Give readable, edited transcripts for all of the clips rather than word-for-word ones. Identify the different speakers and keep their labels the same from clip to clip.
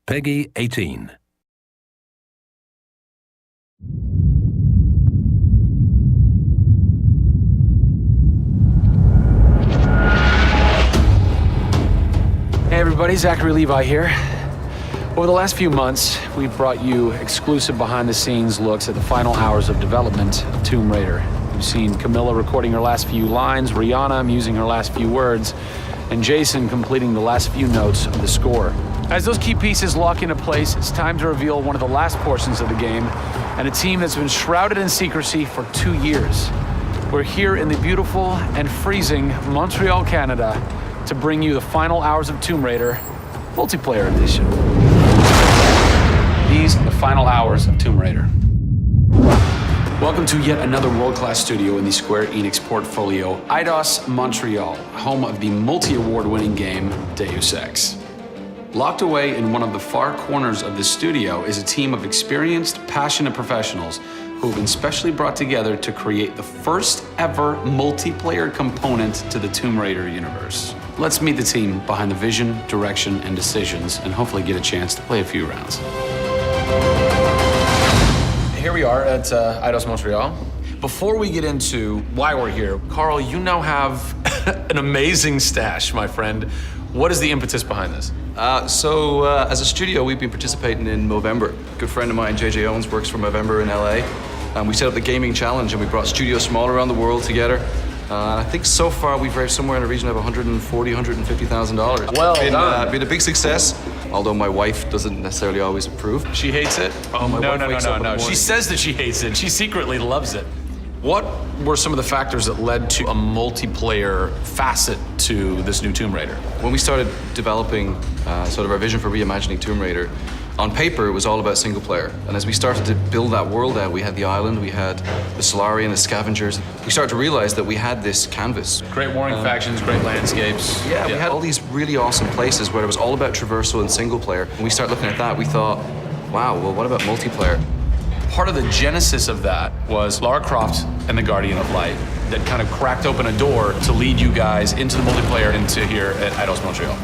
Speaker 1: Peggy 18.
Speaker 2: Hey everybody, Zachary Levi here. Over the last few months, we've brought you exclusive behind-the-scenes looks at the final hours of development of Tomb Raider. You've seen Camilla recording her last few lines, Rihanna musing her last few words, and Jason completing the last few notes of the score. As those key pieces lock into place, it's time to reveal one of the last portions of the game, and a team that's been shrouded in secrecy for 2 years. We're here in the beautiful and freezing Montreal, Canada, to bring you the final hours of Tomb Raider Multiplayer Edition. These are the final hours of Tomb Raider. Welcome to yet another world-class studio in the Square Enix portfolio, Eidos Montreal, home of the multi-award-winning game Deus Ex. Locked away in one of the far corners of the studio is a team of experienced, passionate professionals who have been specially brought together to create the first ever multiplayer component to the Tomb Raider universe. Let's meet the team behind the vision, direction, and decisions, and hopefully get a chance to play a few rounds. Here we are at Eidos Montreal. Before we get into why we're here, Carl, you now have an amazing stash, my friend. What is the impetus behind this?
Speaker 3: As a studio, we've been participating in Movember. A good friend of mine, JJ Owens, works for Movember in LA. And we set up the gaming challenge and we brought studios from all around the world together. And I think so far we've raised somewhere in the region of $140,000, $150,000.
Speaker 2: Well done.
Speaker 3: Been a big success, although my wife doesn't necessarily always approve.
Speaker 2: She hates it?
Speaker 3: Oh, my wife wakes up in the morning.
Speaker 2: She says that she hates it. She secretly loves it. What were some of the factors that led to a multiplayer facet to this new Tomb Raider?
Speaker 3: When we started developing sort of our vision for reimagining Tomb Raider, on paper, it was all about single player. And as we started to build that world out, we had the island, we had the Solari and the Scavengers. We started to realize that we had this canvas.
Speaker 2: Great warring factions, great landscapes.
Speaker 3: Yeah, we had all these really awesome places where it was all about traversal and single player. When we started looking at that, we thought, wow, well, what about multiplayer?
Speaker 2: Part of the genesis of that was Lara Croft and the Guardian of Light that kind of cracked open a door to lead you guys into the multiplayer into here at Eidos Montreal.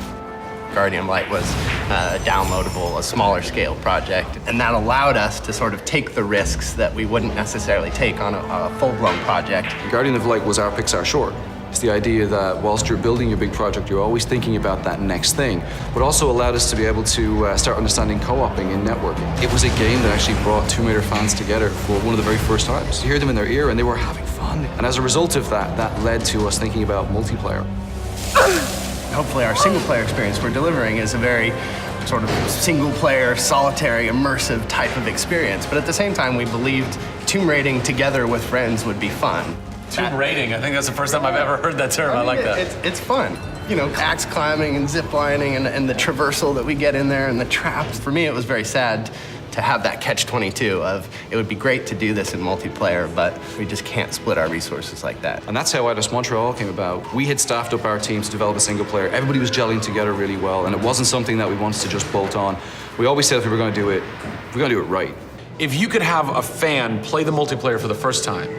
Speaker 4: Guardian of Light was a downloadable, a smaller scale project, and that allowed us to sort of take the risks that we wouldn't necessarily take on a full-blown project.
Speaker 3: Guardian of Light was our Pixar short. It's the idea that whilst you're building your big project, you're always thinking about that next thing, but also allowed us to be able to start understanding co-oping and networking. It was a game that actually brought Tomb Raider fans together for one of the very first times. You hear them in their ear and they were having fun. And as a result of that, that led to us thinking about multiplayer.
Speaker 4: Hopefully our single-player experience we're delivering is a very sort of single-player, solitary, immersive type of experience. But at the same time, we believed tomb raiding together with friends would be fun.
Speaker 2: Tomb raiding, I think that's the first time I've ever heard that term. I like that.
Speaker 4: It's fun. You know, axe climbing and zip lining and the traversal that we get in there and the traps. For me, it was very sad to have that catch-22 of it would be great to do this in multiplayer, but we just can't split our resources like that.
Speaker 3: And that's how Eidos Montreal came about. We had staffed up our team to develop a single player. Everybody was gelling together really well, and it wasn't something that we wanted to just bolt on. We always said if we were going to do it, we're going to do it right.
Speaker 2: If you could have a fan play the multiplayer for the first time,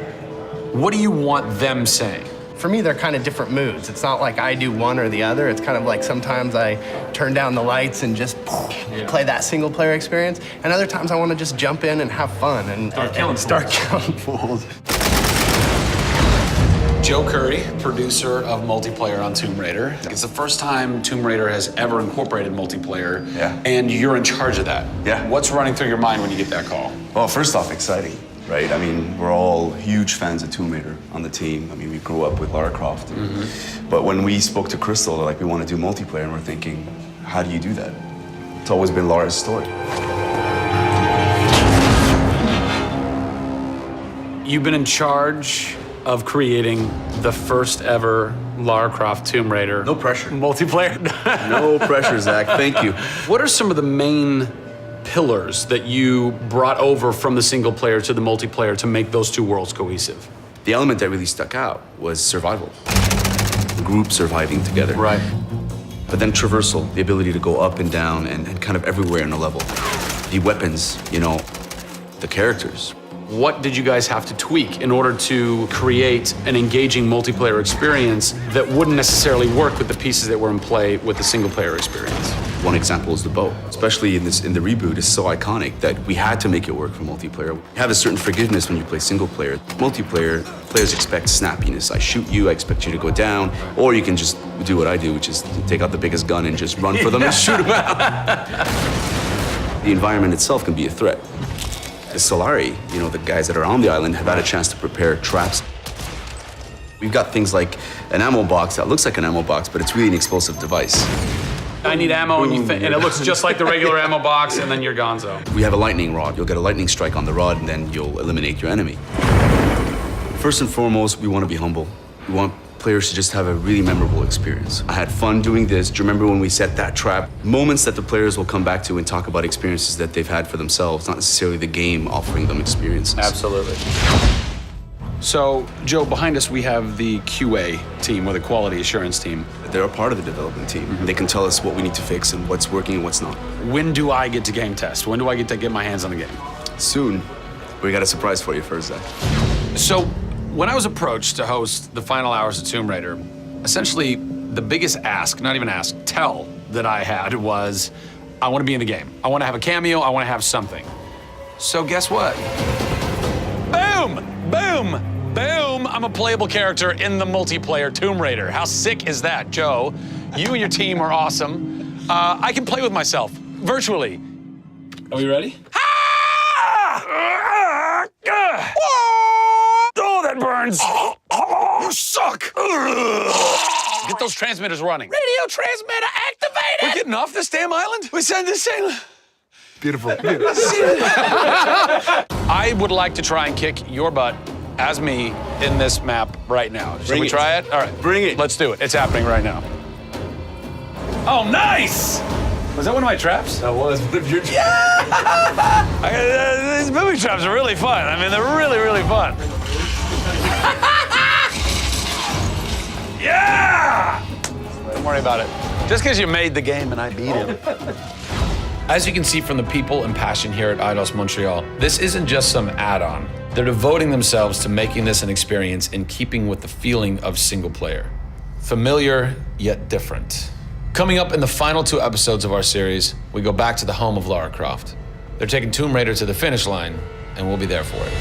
Speaker 2: what do you want them saying?
Speaker 4: For me, they're kind of different moods. It's not like I do one or the other. It's kind of like sometimes I turn down the lights and just play that single player experience. And other times I want to just jump in and have fun and start killing fools.
Speaker 2: Joe Curry, producer of multiplayer on Tomb Raider. It's the first time Tomb Raider has ever incorporated multiplayer.
Speaker 5: Yeah.
Speaker 2: And you're in charge of that.
Speaker 5: Yeah.
Speaker 2: What's running through your mind when you get that call?
Speaker 5: Well, first off, exciting, right? I mean, we're all huge fans of Tomb Raider on the team. I mean, we grew up with Lara Croft. But when we spoke to Crystal, like, we want to do multiplayer, and we're thinking, how do you do that? It's always been Lara's story.
Speaker 2: You've been in charge of creating the first ever Lara Croft Tomb Raider.
Speaker 5: No pressure.
Speaker 2: Multiplayer.
Speaker 5: No pressure, Zach. Thank you.
Speaker 2: What are some of the main pillars that you brought over from the single player to the multiplayer to make those two worlds cohesive?
Speaker 5: The element that really stuck out was survival. The group surviving together.
Speaker 2: Right.
Speaker 5: But then traversal, the ability to go up and down and kind of everywhere in a level. The weapons, you know, the characters.
Speaker 2: What did you guys have to tweak in order to create an engaging multiplayer experience that wouldn't necessarily work with the pieces that were in play with the single player experience?
Speaker 5: One example is the bow. Especially in the reboot, it's so iconic that we had to make it work for multiplayer. You have a certain forgiveness when you play single player. Multiplayer, players expect snappiness. I shoot you, I expect you to go down, or you can just do what I do, which is take out the biggest gun and just run for them and shoot them out. The environment itself can be a threat. The Solari, the guys that are on the island have had a chance to prepare traps. We've got things like an ammo box that looks like an ammo box, but it's really an explosive device.
Speaker 2: I need ammo, and it looks just like the regular ammo box, and then you're gonzo.
Speaker 5: We have a lightning rod. You'll get a lightning strike on the rod, and then you'll eliminate your enemy. First and foremost, we want to be humble. We want players to just have a really memorable experience. I had fun doing this. Do you remember when we set that trap? Moments that the players will come back to and talk about experiences that they've had for themselves, not necessarily the game offering them experiences.
Speaker 2: Absolutely. So, Joe, behind us we have the QA team, or the quality assurance team.
Speaker 5: They're a part of the development team. They can tell us what we need to fix and what's working and what's not.
Speaker 2: When do I get to game test? When do I get to get my hands on the game?
Speaker 5: Soon. We got a surprise for you first, Zach.
Speaker 2: So, when I was approached to host the final hours of Tomb Raider, essentially the biggest tell that I had was, I want to be in the game. I want to have a cameo, I want to have something. So guess what? Boom! Boom! Boom! I'm a playable character in the multiplayer Tomb Raider. How sick is that, Joe? You and your team are awesome. I can play with myself, virtually. Are we ready? Oh, that burns. You suck. Get those transmitters running. Radio transmitter activated. We're getting off this damn island? We send this thing.
Speaker 5: Beautiful.
Speaker 2: I would like to try and kick your butt as me in this map right now. Should we try it? All right.
Speaker 5: Bring it.
Speaker 2: Let's do it. It's happening right now. Oh, nice! Was that one of my traps?
Speaker 5: That was one of your traps.
Speaker 2: These booby traps are really fun. I mean, they're really, really fun. Yeah! Don't worry about it. Just because you made the game and I beat him. As you can see from the people and passion here at Eidos Montreal, this isn't just some add-on. They're devoting themselves to making this an experience in keeping with the feeling of single player. Familiar, yet different. Coming up in the final 2 episodes of our series, we go back to the home of Lara Croft. They're taking Tomb Raider to the finish line, and we'll be there for it.